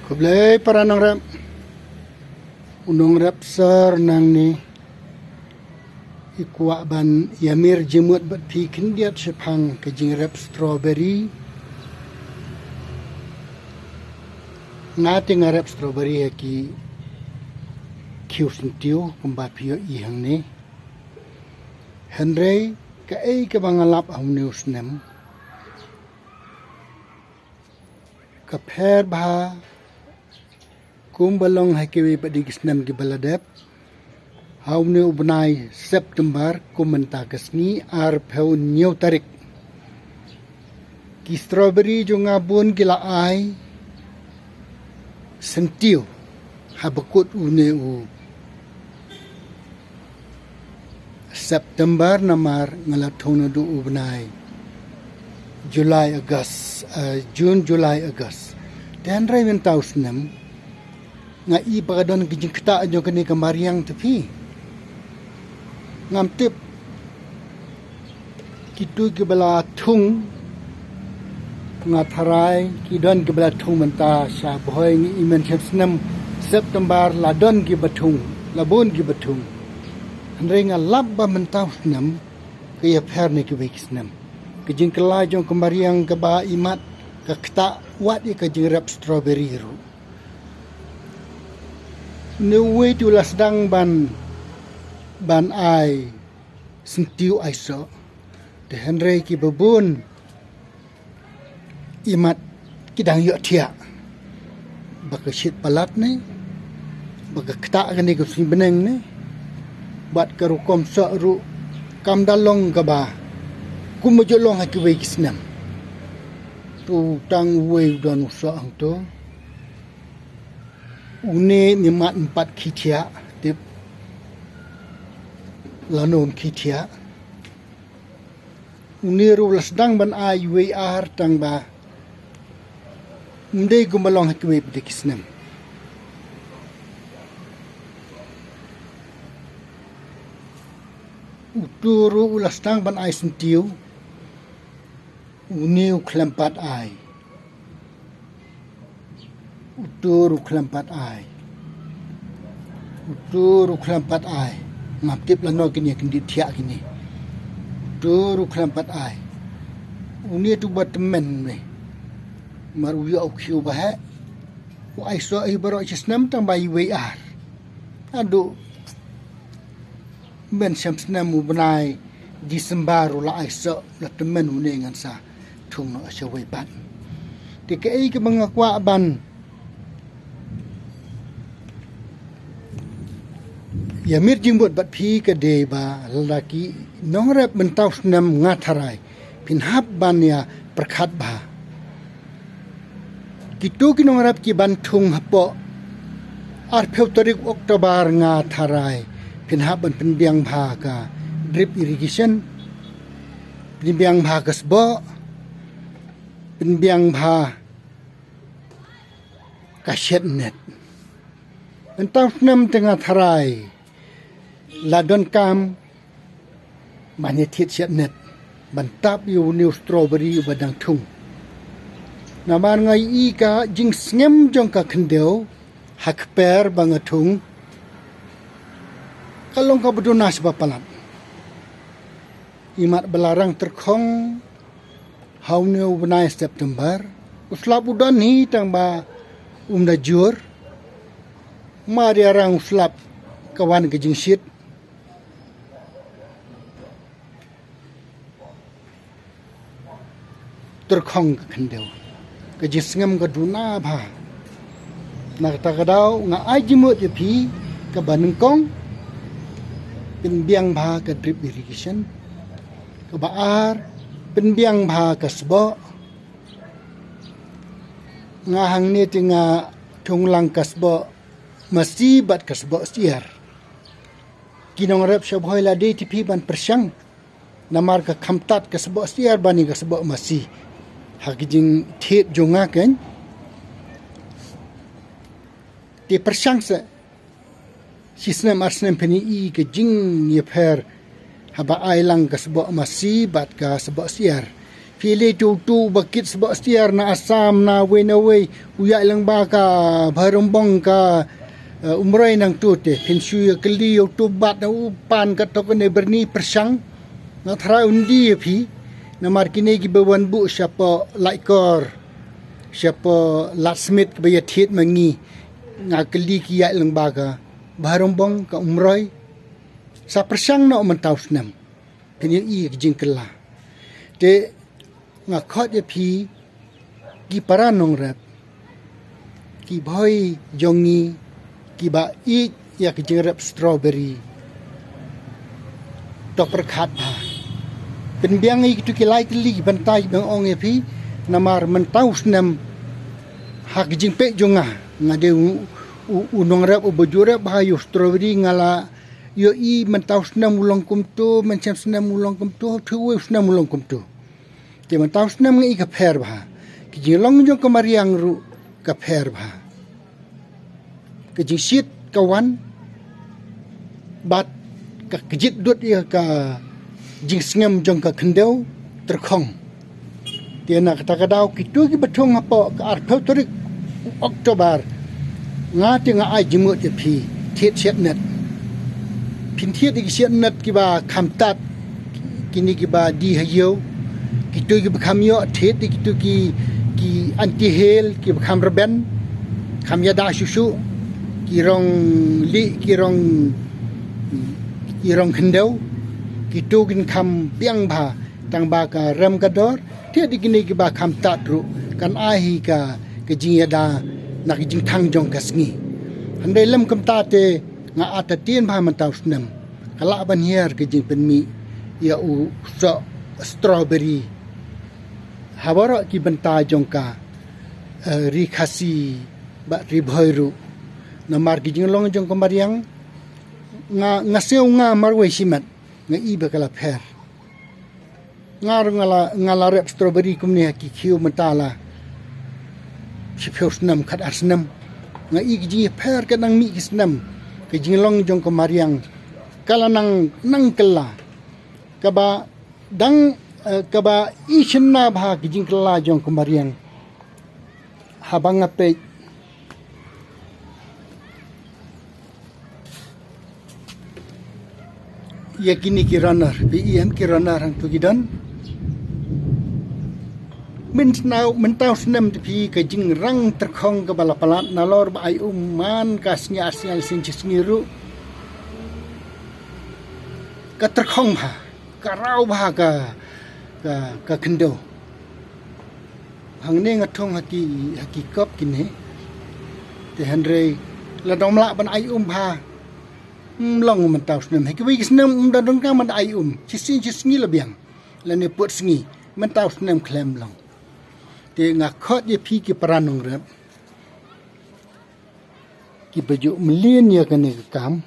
Kublai para nang rap unong rap sar nang ni ikwa ban yamir jemut bat pi kindiat sepang kejing rap strawberry ngati ngarap strawberry ki kiu sentiu kumba pio ihang ni Henry ka ei ka bangalap ang news nem ka pher bha kumbalong hakiwi padigis nem ki baladep haum ne ubnai September kumenta kasni ar pheu new tarik ki strawberry jo ngabun kila ai sentiu habakut une u September namar ngalathona du ubnai July August June July August dan rai men taus nem nga i pagadon kijing kta jo kani kamariang tepi ngam tip kitu ke bala thung nga tharai kidon ke bala thung menta sha boy ni imen chepsnam September ladon ki bathung labon ki bathung andre nga labba menta snam ke ya pher ni ki wikisnam kijing kala jo kamariang ka ba imat ka kta wat ka jing rap strawberry ru no way to lasdang ban ai sentiu ai so de Henry ki babun imat kidang yo thia baka shit palat ni baka kta gani ko sin beneng ni bat karu kom sa ru kam dalong ka ba kumujolong ha ki wei kisnam tu tang wei don sa ang to une nimat empat kitia tip lanom kitia une ru lasdang ban ai we ar tang ba mde gumalong hakwe bdikisnem uturu lasdang ban ai sentiu une klempat ai uturu kelampat ai ngaptip lano kini kendi tiak kini uturu kelampat ai uni tu buat temen ni maru yo kiu bah wa iso ai baro chisnam tang bai we ar adu men shamsnam ubnai Disember la iso la temen uni ngan sa thung no asya we ban tikai ke mangakwa ban Yamir jimbut bat pi ke deba lalaki nongrep mentaus nam ngatarai pinhap banya perkhat ba kitu ki nongrep ki bantung hapo ar Februari Oktober ngatarai pinhap ban penbiang bha ka drip irrigation penbiang bha kasbo penbiang bha ka shed net mentaus nam tengah tharai ladon kam manetit siat net bantap yu new strawberry badang thung naman ngai i ka jing sngem jong ka khendeu hakper bangathung kalong ka bedunas bapalat imat belarang terkhong hau new benai September uslap udan hi tang ba umda jur mari arang uslap kawan ke jing shit terkhong ka khendeu ka jisngam ka duna bha nak takadau nga ajimut ye phi ka banengkong penbiang bha ka drip irrigation ka baar penbiang bha ka sbo nga hangni tinga thunglang ka sbo masi bat ka sbo siar kinong rep shabhoy la de tipi ban persyang namar ka khamtat ka sbo siar bani ka sbo masi hakijing thet jonga kan ti persyang se sisnem arsnem pani i ke jing ye pher haba ailang ka sebo masi bat ka sebo siar pilih tu bakit sebab setiar na Assam na Wenaway uyak lang ba ka barumbong ka umroy nang tu te pinsu ya keli tu bat na upan ka to ne berni persang na thra undi phi na markine ki bewan bu siapa laikor siapa lasmit ke bayat mangi nga keli ki yak lang ba ka barumbong ka umroy sa persang na mentau senam penyang i jing kela te nga khot ye phi ki paranong rap ki bhoi jongi ki ba i ya ki jing rap strawberry tok perkhat ba pen biang i tu ki lai li bantai bang ong ye phi namar mentau senam hak jing pe jonga nga de unong rap ubujurap ba yo strawberry ngala yo i mentau senam ulong kumtu mencam senam ulong kumtu thu senam ulong kumtu ke mentau senam ngai ka pher ba ki jilong jong ka mariang ru ka pher ba ke jing sit ka wan bat ka kjit dut ya ka jing sngam jong ka khendeu terkhong te na kata ka daw ki tu ki bathong apo ka arthotrik Oktober nga te nga ai jimut te phi thiet chet net phin thiet ki chet net ki ba khamtat kini ki ba di hayo kitu ki bakham yo thiet kitu ki anti hel ki bakham reben kham ya da shushu ki rong khendeu kitu kin kham piang bha tang ba ka ram ka dor thiet kini ki ba kham tat ru kan a hi ka ke jing ya da nak jing thang jong kasngi handai lam kam ta te nga ata tien bha man taw snam kala ban hier ke jing pen mi ya u so strawberry habara ki banta jong ka ri khasi ba ri bhoiru namar ki jing long jong kamariang nga seu nga marwe simat nga i ba kala pher ngala rep strawberry kumni ki khiu matala sipheusnam khat arsnam nga i ji pher ka nang mi kisnam ke jinglong jong ko mariang kala nang kala kaba dang kaba i chinna bha ki jingkala jong ko mariang habang ape yakini ki runner pem ki runner hang tu gidan men tau senam tepi ke jing rang terkhong ke bala palat nalor ba ai man ka snya asyal sin chisngiru ka terkhong ha ka rau ba ka khendo hang ne ngathong haki kop kine te hanre la domla ban ai bha long men tau senam haki wi senam da dong ka man ai chisngi la biang la ne put sngi men tau senam klem long te nga khot ye phi ki paranong rap ki baju melin ya kane kam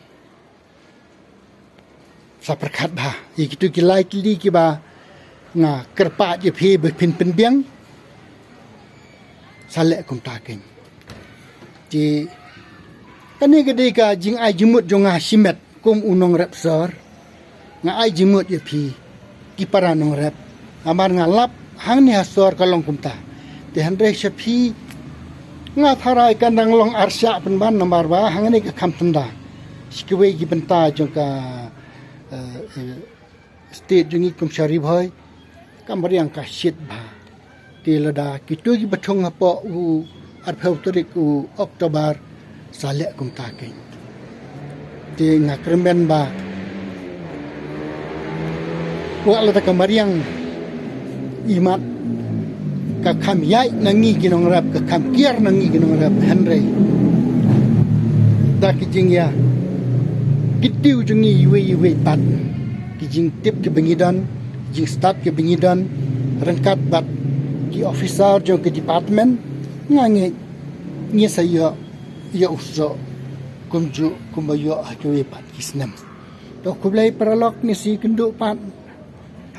sa perkhat ba ye kitu ki lai ki ki ba nga kerpa ye phi be pin biang sale kum ta ken ti kane gede ka jing ai jimut jonga simet kum unong rap sor nga ai jimut ye phi ki paranong rap amar nga lap hang ni hasor kalong kum ta te handre shapi nga tharai kandang long arsha penban nomor ba hang ni ka kham tanda sikwe gi banta jong ka state jungi kum shari bhoi kam bariang ka shit ba te lada kitu gi bathong apo u arpheutorik u Oktober sale kum ta ke te nga kremen ba wa la ta kamariang imat ka kham yai nangi ginong rap ka kham kiar nangi ginong rap hanre da ki jing ya kitiu jungi yue pat ki jing tip ke bengidan jing start ke bengidan rangkat bat ki officer jong ke department ngange ngi sayo ya uso kumju kumbayo hakwe pat kisnam to kublai paralok ni si kendu pat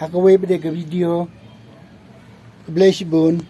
hakwe bede ke video Bless you, Boone.